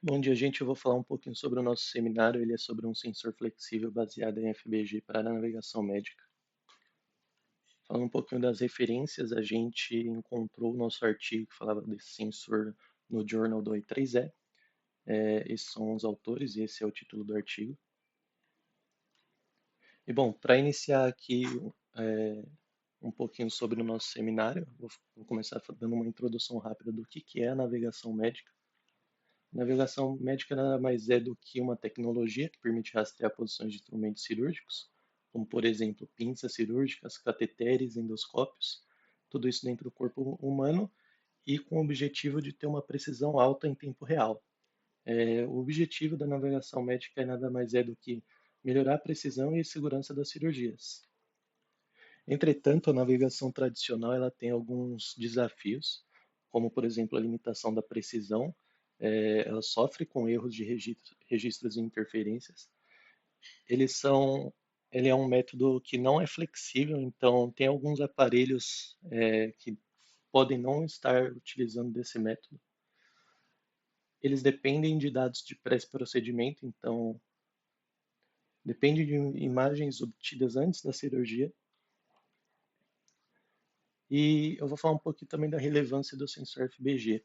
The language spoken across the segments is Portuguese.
Bom dia, gente. Eu vou falar um pouquinho sobre o nosso seminário. Ele é sobre um sensor flexível baseado em FBG para a navegação médica. Falando um pouquinho das referências, a gente encontrou o nosso artigo que falava desse sensor no Journal do I3E. Esses são os autores e esse é o título do artigo. E bom, para iniciar aqui é, um pouquinho sobre o nosso seminário, vou começar dando uma introdução rápida do que é a navegação médica. Navegação médica nada mais é do que uma tecnologia que permite rastrear posições de instrumentos cirúrgicos, como por exemplo pinças cirúrgicas, cateteres, endoscópios, tudo isso dentro do corpo humano e com o objetivo de ter uma precisão alta em tempo real. O objetivo da navegação médica nada mais é do que melhorar a precisão e a segurança das cirurgias. Entretanto, a navegação tradicional ela tem alguns desafios, como por exemplo a limitação da precisão. Ela sofre com erros de registros e interferências. Eles são, ele é um método que não é flexível, então tem alguns aparelhos que podem não estar utilizando desse método. Eles dependem de dados de pré-procedimento, então depende de imagens obtidas antes da cirurgia. E eu vou falar um pouquinho também da relevância do sensor FBG.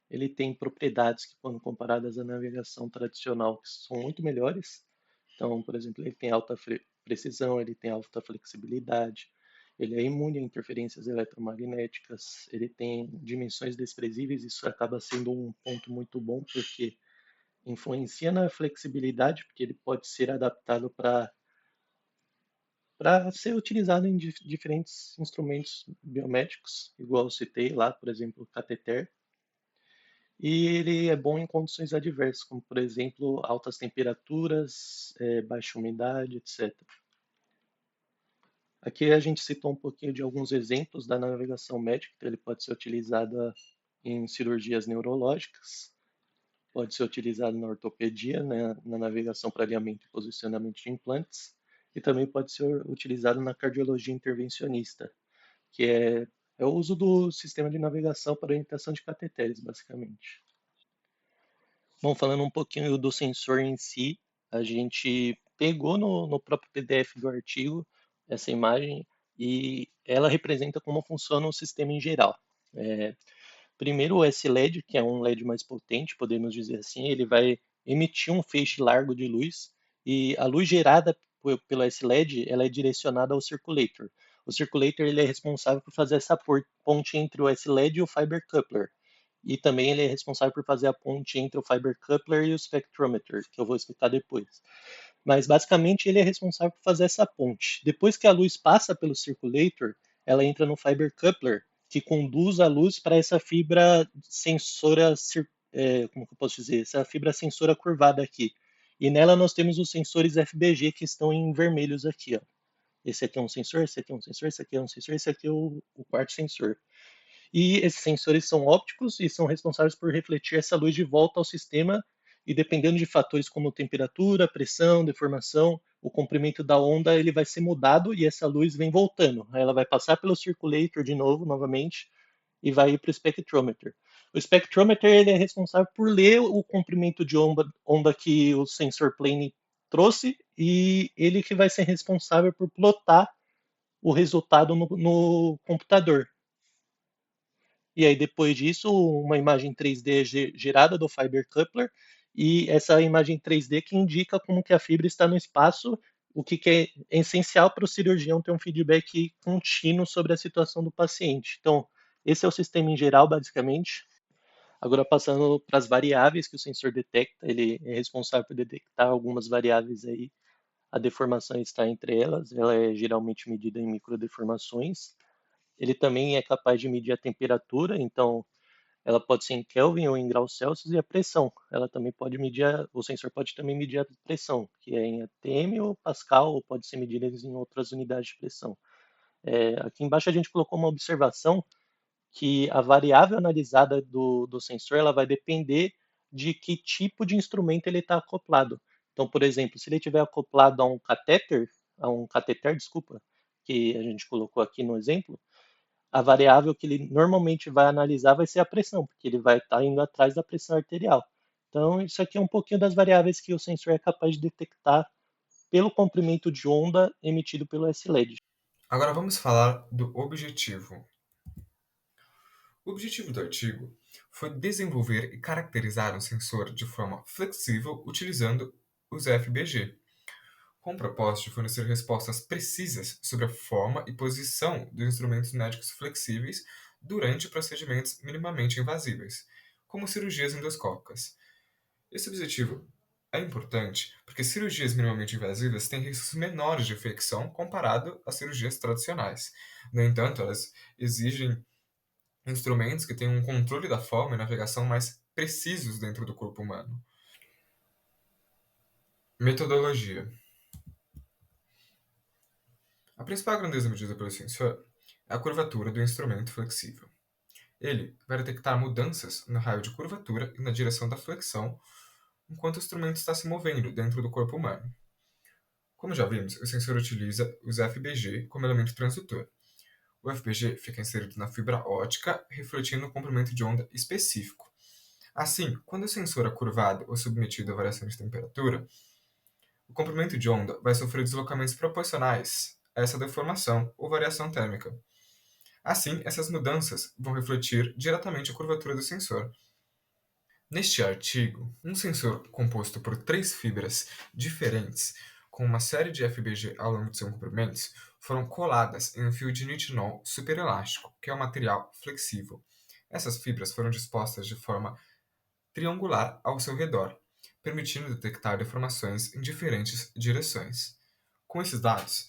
Ele tem propriedades que, quando comparadas à navegação tradicional, que são muito melhores. Então, por exemplo, ele tem alta precisão, ele tem alta flexibilidade, ele é imune a interferências eletromagnéticas, ele tem dimensões desprezíveis. Isso acaba sendo um ponto muito bom, porque influencia na flexibilidade, porque ele pode ser adaptado para ser utilizado em diferentes instrumentos biomédicos, igual eu citei lá, por exemplo, o cateter. E ele é bom em condições adversas, como por exemplo altas temperaturas, baixa umidade, etc. Aqui a gente citou um pouquinho de alguns exemplos da navegação médica, então ele pode ser utilizado em cirurgias neurológicas, pode ser utilizado na ortopedia, né, na navegação para alinhamento e posicionamento de implantes, e também pode ser utilizado na cardiologia intervencionista, que é o uso do sistema de navegação para orientação de cateteres, basicamente. Bom, falando um pouquinho do sensor em si, a gente pegou no próprio PDF do artigo essa imagem e ela representa como funciona o sistema em geral. É, Primeiro, o S-LED, que é um LED mais potente, podemos dizer assim, ele vai emitir um feixe largo de luz e a luz gerada pelo S-LED ela é direcionada ao circulator. O circulator ele é responsável por fazer essa ponte entre o S-LED e o fiber coupler. E também ele é responsável por fazer a ponte entre o fiber coupler e o spectrometer, que eu vou explicar depois. Mas basicamente ele é responsável por fazer essa ponte. Depois que a luz passa pelo circulator, ela entra no fiber coupler, que conduz a luz para essa fibra sensora, como que eu posso dizer, essa fibra sensora curvada aqui. E nela nós temos os sensores FBG que estão em vermelhos aqui, ó. Esse aqui é um sensor, esse aqui é um sensor, esse aqui é um sensor, esse aqui é o quarto sensor. E esses sensores são ópticos e são responsáveis por refletir essa luz de volta ao sistema e dependendo de fatores como temperatura, pressão, deformação, o comprimento da onda ele vai ser mudado e essa luz vem voltando. Aí ela vai passar pelo circulator de novo, novamente, e vai ir para o spectrometer. O spectrometer ele é responsável por ler o comprimento de onda que o sensor plane trouxe e ele que vai ser responsável por plotar o resultado no computador. E aí, depois disso, uma imagem 3D gerada do Fiber Coupler, e essa imagem 3D que indica como que a fibra está no espaço, o que é essencial para o cirurgião ter um feedback contínuo sobre a situação do paciente. Então, esse é o sistema em geral, basicamente. Agora, passando para as variáveis que o sensor detecta, ele é responsável por detectar algumas variáveis aí. A deformação está entre elas, ela é geralmente medida em microdeformações. Ele também é capaz de medir a temperatura, então ela pode ser em Kelvin ou em graus Celsius e a pressão. Ela também pode medir, o sensor pode também medir a pressão, que é em atm ou Pascal, ou pode ser medida em outras unidades de pressão. Aqui embaixo a gente colocou uma observação que a variável analisada do sensor ela vai depender de que tipo de instrumento ele está acoplado. Então, por exemplo, se ele estiver acoplado a um cateter, desculpa, que a gente colocou aqui no exemplo, a variável que ele normalmente vai analisar vai ser a pressão, porque ele vai estar indo atrás da pressão arterial. Então, isso aqui é um pouquinho das variáveis que o sensor é capaz de detectar pelo comprimento de onda emitido pelo SLED. Agora vamos falar do objetivo. O objetivo do artigo foi desenvolver e caracterizar um sensor de forma flexível utilizando os FBG, com o propósito de fornecer respostas precisas sobre a forma e posição dos instrumentos médicos flexíveis durante procedimentos minimamente invasíveis, como cirurgias endoscópicas. Esse objetivo é importante porque cirurgias minimamente invasivas têm riscos menores de infecção comparado às cirurgias tradicionais. No entanto, elas exigem instrumentos que tenham um controle da forma e navegação mais precisos dentro do corpo humano. Metodologia. A principal grandeza medida pelo sensor é a curvatura do instrumento flexível. Ele vai detectar mudanças no raio de curvatura e na direção da flexão enquanto o instrumento está se movendo dentro do corpo humano. Como já vimos, o sensor utiliza os FBG como elemento transdutor. O FBG fica inserido na fibra óptica, refletindo um comprimento de onda específico. Assim, quando o sensor é curvado ou submetido a variação de temperatura, o comprimento de onda vai sofrer deslocamentos proporcionais a essa deformação ou variação térmica. Assim, essas mudanças vão refletir diretamente a curvatura do sensor. Neste artigo, um sensor composto por três fibras diferentes, com uma série de FBG ao longo de seus comprimentos, foram coladas em um fio de nitinol superelástico, que é um material flexível. Essas fibras foram dispostas de forma triangular ao seu redor, permitindo detectar deformações em diferentes direções. Com esses dados,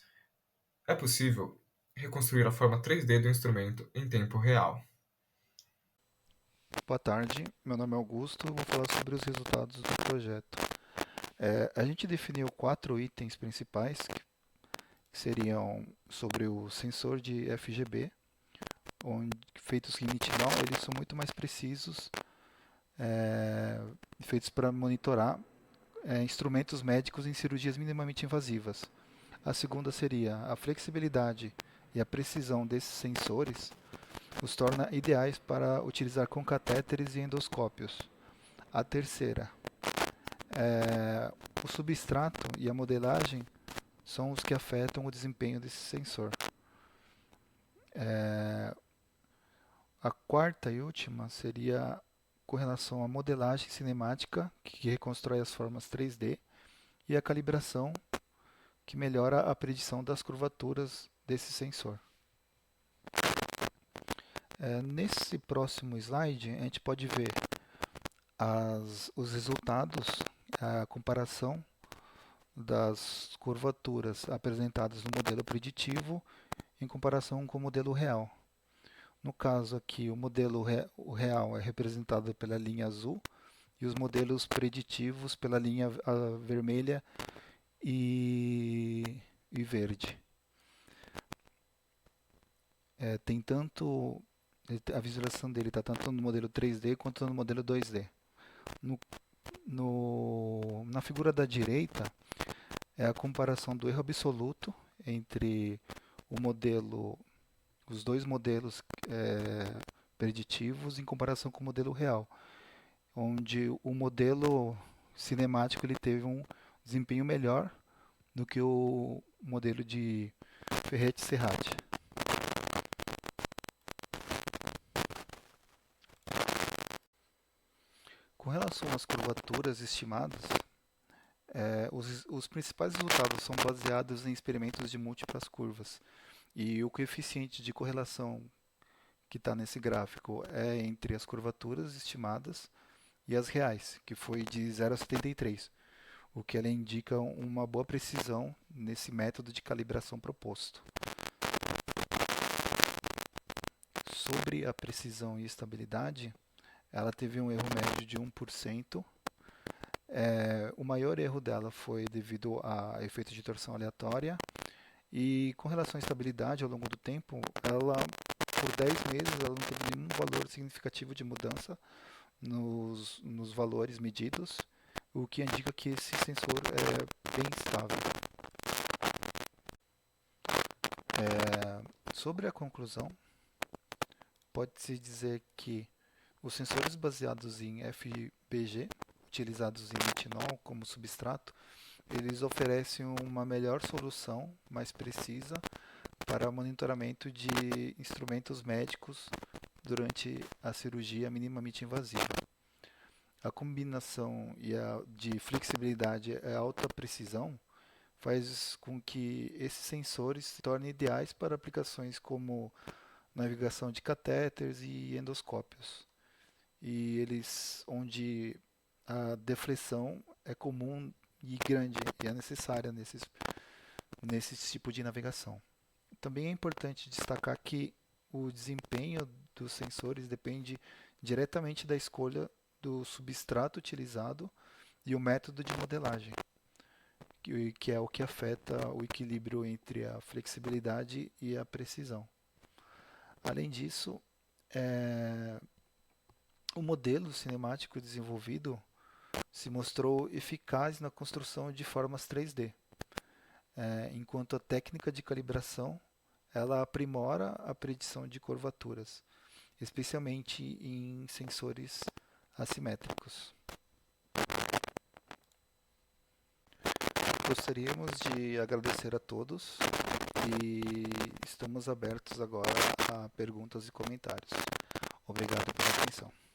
é possível reconstruir a forma 3D do instrumento em tempo real. Boa tarde, meu nome é Augusto e vou falar sobre os resultados do projeto. A gente definiu 4 itens principais, que seriam sobre o sensor de FGB, feitos em nitinol, eles são muito mais precisos, feitos para monitorar instrumentos médicos em cirurgias minimamente invasivas. A segunda seria a flexibilidade e a precisão desses sensores os torna ideais para utilizar com catéteres e endoscópios. A terceira, o substrato e a modelagem são os que afetam o desempenho desse sensor. A quarta e última seria com relação à modelagem cinemática, que reconstrói as formas 3D, e a calibração, que melhora a predição das curvaturas desse sensor. Nesse próximo slide, a gente pode ver os resultados, a comparação das curvaturas apresentadas no modelo preditivo em comparação com o modelo real. No caso aqui, o real é representado pela linha azul e os modelos preditivos pela linha vermelha e verde. Tem tanto a visualização dele está tanto no modelo 3D quanto no modelo 2D. Na figura da direita é a comparação do erro absoluto entre os dois modelos preditivos em comparação com o modelo real, onde o modelo cinemático ele teve um desempenho melhor do que o modelo de Ferretti-Serrati. Com relação às curvaturas estimadas, os principais resultados são baseados em experimentos de múltiplas curvas, e o coeficiente de correlação que está nesse gráfico é entre as curvaturas estimadas e as reais, que foi de 0,73, o que ela indica uma boa precisão nesse método de calibração proposto. Sobre a precisão e estabilidade, ela teve um erro médio de 1%. O maior erro dela foi devido a efeito de torção aleatória. E com relação à estabilidade ao longo do tempo, por 10 meses, ela não teve nenhum valor significativo de mudança nos valores medidos, o que indica que esse sensor é bem estável. Sobre a conclusão, pode-se dizer que os sensores baseados em FBG utilizados em etinol como substrato, eles oferecem uma melhor solução, mais precisa, para monitoramento de instrumentos médicos durante a cirurgia minimamente invasiva. A combinação de flexibilidade e alta precisão faz com que esses sensores se tornem ideais para aplicações como navegação de catéteres e endoscópios, e eles onde a deflexão é comum e grande e é necessária nesse tipo de navegação. Também é importante destacar que o desempenho dos sensores depende diretamente da escolha do substrato utilizado e o método de modelagem, que é o que afeta o equilíbrio entre a flexibilidade e a precisão. Além disso, o modelo cinemático desenvolvido se mostrou eficaz na construção de formas 3D, enquanto a técnica de calibração ela aprimora a predição de curvaturas, especialmente em sensores assimétricos. Gostaríamos de agradecer a todos e estamos abertos agora a perguntas e comentários. Obrigado pela atenção.